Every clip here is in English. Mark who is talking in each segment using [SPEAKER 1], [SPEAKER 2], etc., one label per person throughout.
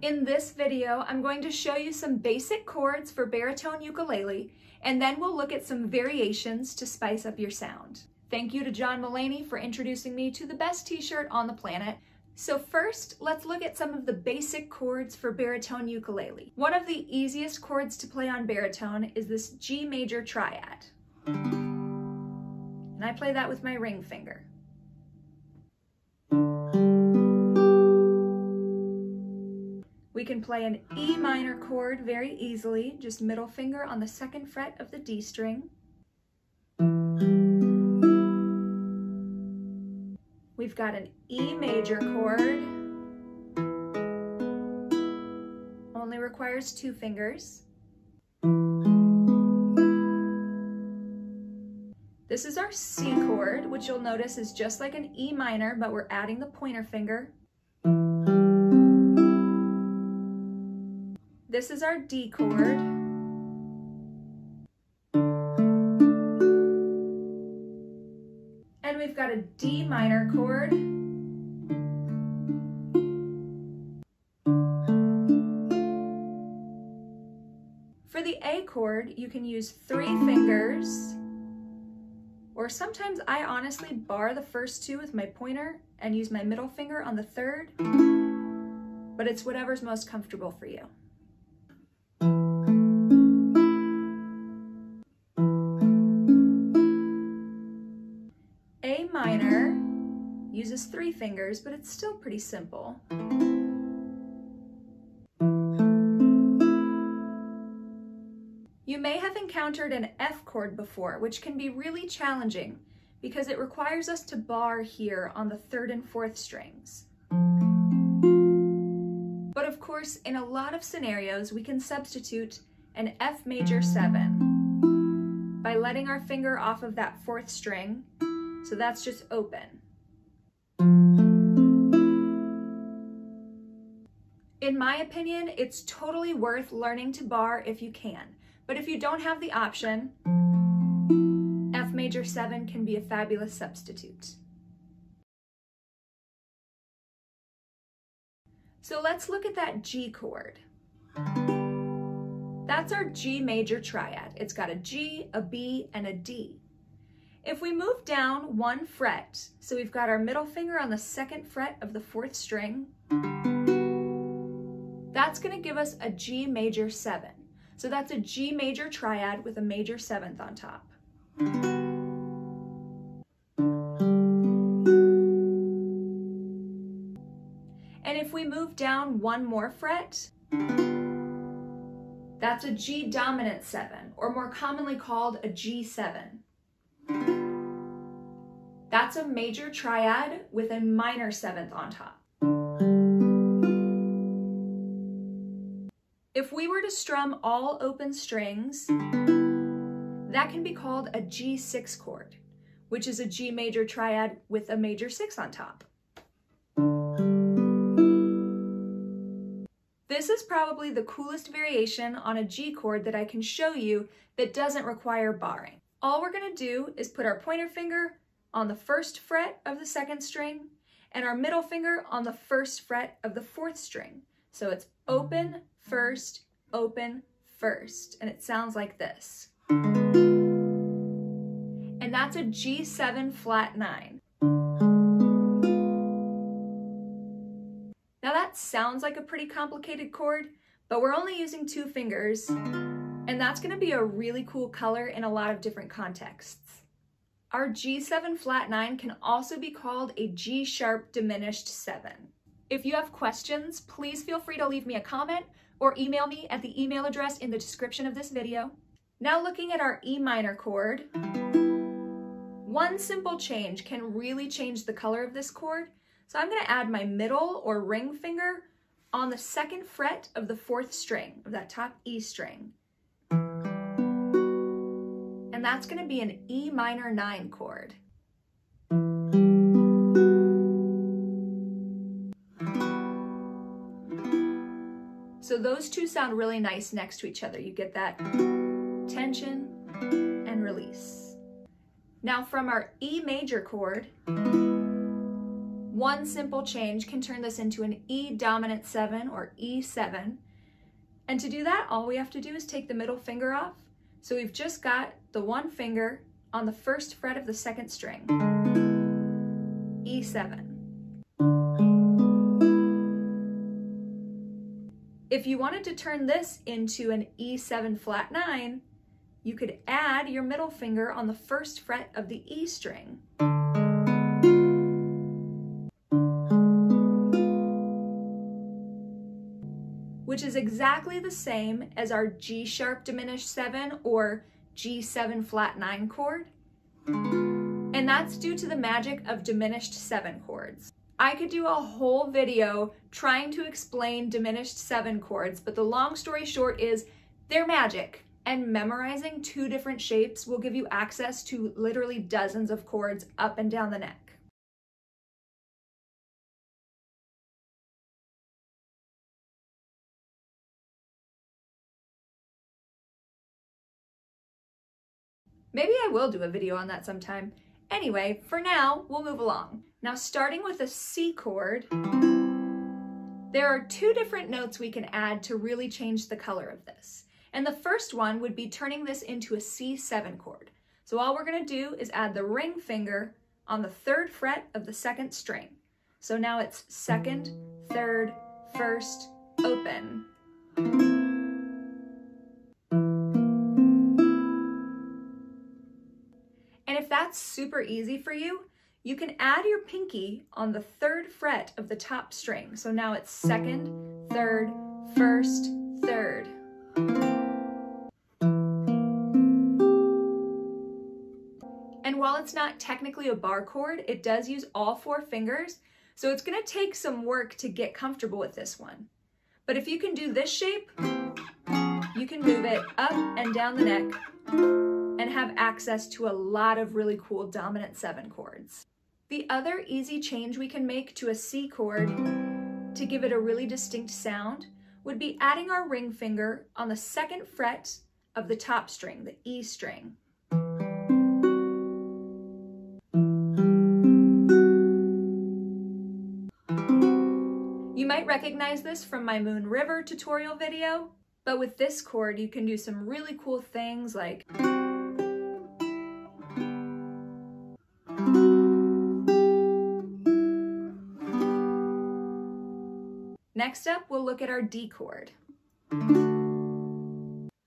[SPEAKER 1] In this video, I'm going to show you some basic chords for baritone ukulele, and then we'll look at some variations to spice up your sound. Thank you to John Mulaney for introducing me to the best t-shirt on the planet. So first, let's look at some of the basic chords for baritone ukulele. One of the easiest chords to play on baritone is this G major triad. And I play that with my ring finger. We can play an E minor chord very easily, just middle finger on the second fret of the D string. We've got an E major chord, only requires 2 fingers. This is our C chord, which you'll notice is just like an E minor, but we're adding the pointer finger. This is our D chord. And we've got a D minor chord. For the A chord, you can use 3 fingers, or sometimes I honestly bar the first 2 with my pointer and use my middle finger on the third, but it's whatever's most comfortable for you. A minor uses 3 fingers, but it's still pretty simple. You may have encountered an F chord before, which can be really challenging because it requires us to bar here on the 3rd and 4th strings. But of course, in a lot of scenarios, we can substitute an F major 7 by letting our finger off of that 4th string. So that's just open. In my opinion, it's totally worth learning to bar if you can. But if you don't have the option, F major 7 can be a fabulous substitute. So let's look at that G chord. That's our G major triad. It's got a G, a B, and a D. If we move down 1 fret, so we've got our middle finger on the 2nd fret of the 4th string, that's going to give us a G major 7. So that's a G major triad with a major 7th on top. And if we move down 1 more fret, that's a G dominant 7, or more commonly called a G7. That's a major triad with a minor 7th on top. If we were to strum all open strings, that can be called a G6 chord, which is a G major triad with a major 6 on top. This is probably the coolest variation on a G chord that I can show you that doesn't require barring. All we're going to do is put our pointer finger on the 1st fret of the 2nd string and our middle finger on the 1st fret of the 4th string. So it's open, 1st, open, 1st, and it sounds like this. And that's a G7 flat 9. Now that sounds like a pretty complicated chord, but we're only using 2 fingers, and that's going to be a really cool color in a lot of different contexts. Our G7 flat 9 can also be called a G sharp diminished 7. If you have questions, please feel free to leave me a comment or email me at the email address in the description of this video. Now looking at our E minor chord, one simple change can really change the color of this chord. So I'm going to add my middle or ring finger on the 2nd fret of the 4th string, of that top E string. And that's going to be an E minor 9 chord. So those 2 sound really nice next to each other. You get that tension and release. Now from our E major chord, one simple change can turn this into an E dominant 7 or E7. And to do that, all we have to do is take the middle finger off. So we've just got the one finger on the first fret of the second string, E7. If you wanted to turn this into an E7 flat 9, you could add your middle finger on the first fret of the E string. Which is exactly the same as our G sharp diminished 7 or G7 flat 9 chord. And that's due to the magic of diminished 7 chords. I could do a whole video trying to explain diminished 7 chords, but the long story short is they're magic, and memorizing 2 different shapes will give you access to literally dozens of chords up and down the neck. Maybe I will do a video on that sometime. Anyway, for now, we'll move along. Now, starting with a C chord, there are 2 different notes we can add to really change the color of this. And the first one would be turning this into a C7 chord. So all we're gonna do is add the ring finger on the 3rd fret of the 2nd string. So now it's 2nd, 3rd, 1st, open. And if that's super easy for you, you can add your pinky on the 3rd fret of the top string. So now it's 2nd, 3rd, 1st, 3rd. And while it's not technically a bar chord, it does use all 4 fingers, so it's gonna take some work to get comfortable with this one. But if you can do this shape, you can move it up and down the neck and have access to a lot of really cool dominant 7 chords. The other easy change we can make to a C chord to give it a really distinct sound would be adding our ring finger on the 2nd fret of the top string, the E string. You might recognize this from my Moon River tutorial video, but with this chord you can do some really cool things like Next up, we'll look at our D chord.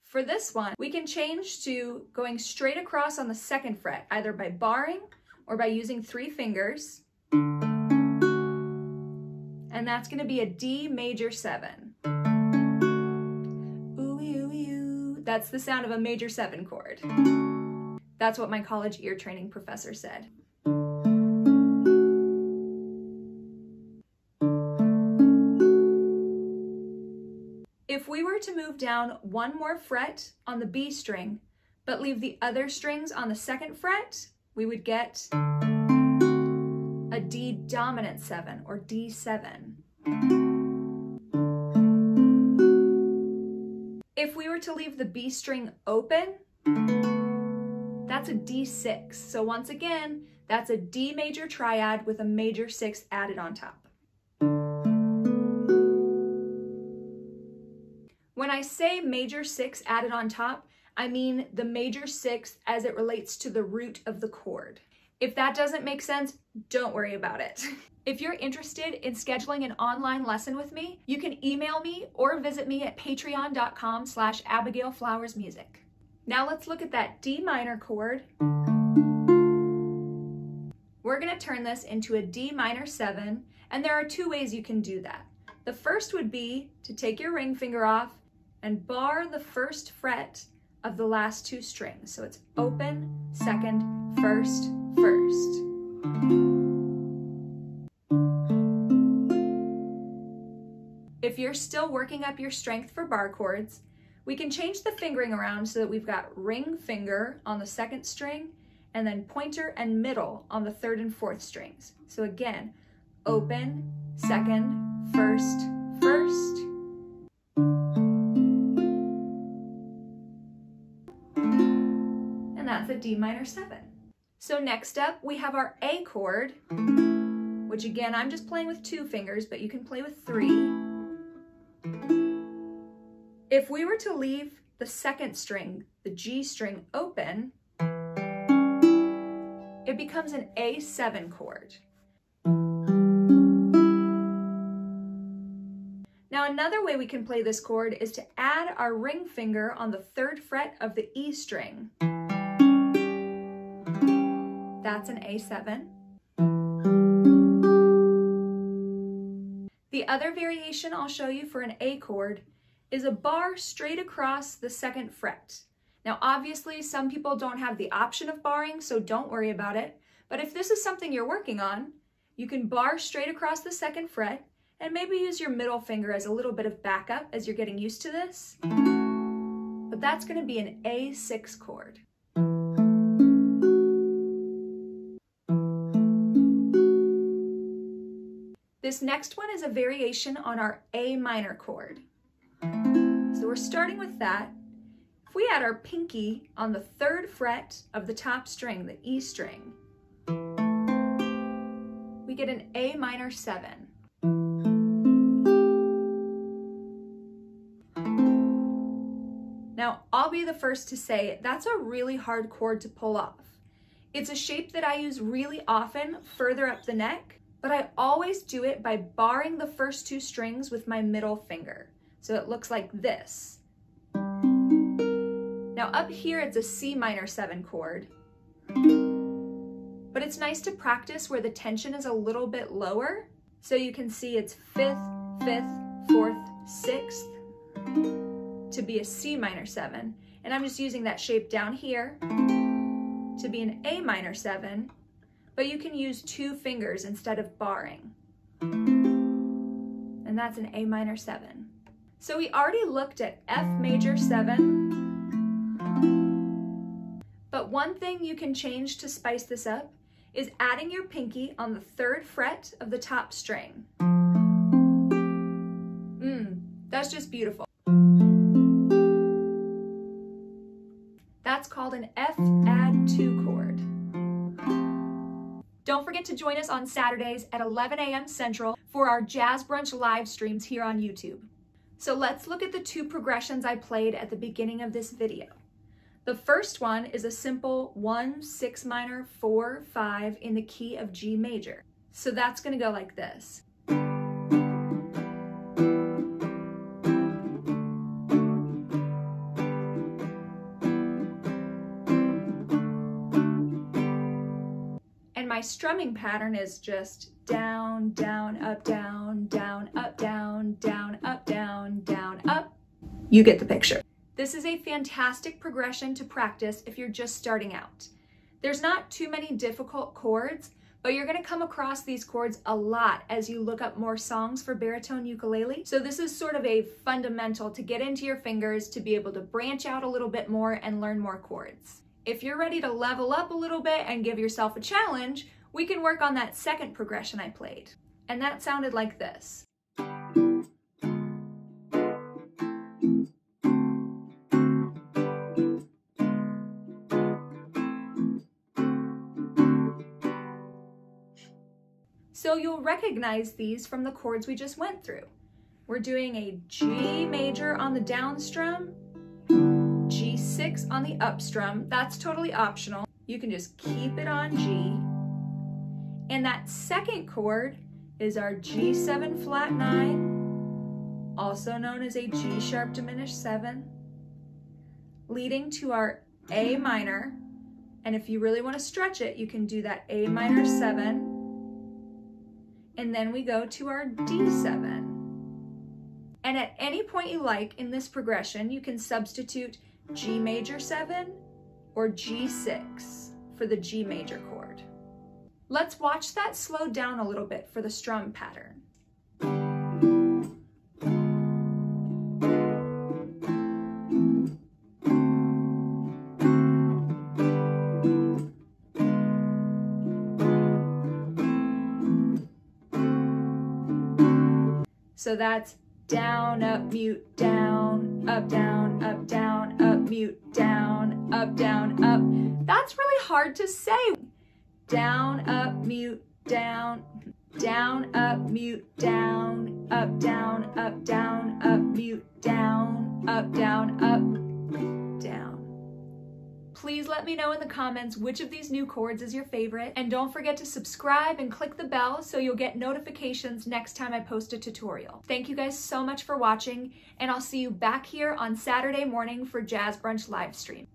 [SPEAKER 1] For this one, we can change to going straight across on the 2nd fret, either by barring or by using 3 fingers. And that's gonna be a D major 7. Ooh, ooh, ooh. That's the sound of a major 7 chord. That's what my college ear training professor said. If we were to move down 1 more fret on the B string, but leave the other strings on the 2nd fret, we would get a D dominant 7 or D7. If we were to leave the B string open, that's a D6. So once again, that's a D major triad with a major 6 added on top. When I say major 6 added on top, I mean the major 6 as it relates to the root of the chord. If that doesn't make sense, don't worry about it. If you're interested in scheduling an online lesson with me, you can email me or visit me at patreon.com/AbigailFlowersMusic. Now let's look at that D minor chord. We're gonna turn this into a D minor 7, and there are 2 ways you can do that. The first would be to take your ring finger off and bar the 1st fret of the last 2 strings. So it's open, 2nd, 1st, 1st. If you're still working up your strength for bar chords, we can change the fingering around so that we've got ring finger on the 2nd string and then pointer and middle on the 3rd and 4th strings. So again, open, 2nd, 1st, 1st. And that's a D minor 7. So next up, we have our A chord, which again, I'm just playing with 2 fingers, but you can play with 3. If we were to leave the second string, the G string, open, it becomes an A7 chord. Now another way we can play this chord is to add our ring finger on the 3rd fret of the E string. That's an A7. The other variation I'll show you for an A chord is a bar straight across the 2nd fret. Now obviously some people don't have the option of barring, so don't worry about it. But if this is something you're working on, you can bar straight across the 2nd fret and maybe use your middle finger as a little bit of backup as you're getting used to this. But that's going to be an A6 chord. This next one is a variation on our A minor chord. So we're starting with that. If we add our pinky on the 3rd fret of the top string, the E string, we get an A minor 7. Now, I'll be the first to say that's a really hard chord to pull off. It's a shape that I use really often further up the neck, but I always do it by barring the first 2 strings with my middle finger. So it looks like this. Now up here it's a C minor 7 chord, but it's nice to practice where the tension is a little bit lower. So you can see it's 5th, 5th, 4th, 6th to be a C minor 7. And I'm just using that shape down here to be an A minor 7, but you can use 2 fingers instead of barring. And that's an A minor 7. So we already looked at F major 7, but one thing you can change to spice this up is adding your pinky on the 3rd fret of the top string. That's just beautiful. That's called an F add 2 chord. Don't forget to join us on Saturdays at 11 a.m. Central for our Jazz Brunch live streams here on YouTube. So let's look at the 2 progressions I played at the beginning of this video. The first one is a simple 1, 6 minor, 4, 5 in the key of G major. So that's going to go like this. And my strumming pattern is just down, down, up, down, down, up, down, down, up, down, down, up. You get the picture. This is a fantastic progression to practice if you're just starting out. There's not too many difficult chords, but you're going to come across these chords a lot as you look up more songs for baritone ukulele. So this is sort of a fundamental to get into your fingers to be able to branch out a little bit more and learn more chords. If you're ready to level up a little bit and give yourself a challenge, we can work on that second progression I played. And that sounded like this. So you'll recognize these from the chords we just went through. We're doing a G major on the down strum, G6 on the up strum. That's totally optional. You can just keep it on G. And that second chord is our G7 flat 9, also known as a G sharp diminished 7, leading to our A minor. And if you really want to stretch it, you can do that A minor 7. And then we go to our D7. And at any point you like in this progression, you can substitute G major 7 or G6 for the G major chord. Let's watch that slow down a little bit for the strum pattern. So that's down, up, mute, down, up, down, up, down, up, mute, down, up, down, up. That's really hard to say. Down, up, mute, down. down, up, mute, down, up, down, up, down, up, mute, down, up, down, up, down. Please let me know in the comments which of these new chords is your favorite, and don't forget to subscribe and click the bell so you'll get notifications next time I post a tutorial. Thank you guys so much for watching, and I'll see you back here on Saturday morning for Jazz Brunch live stream.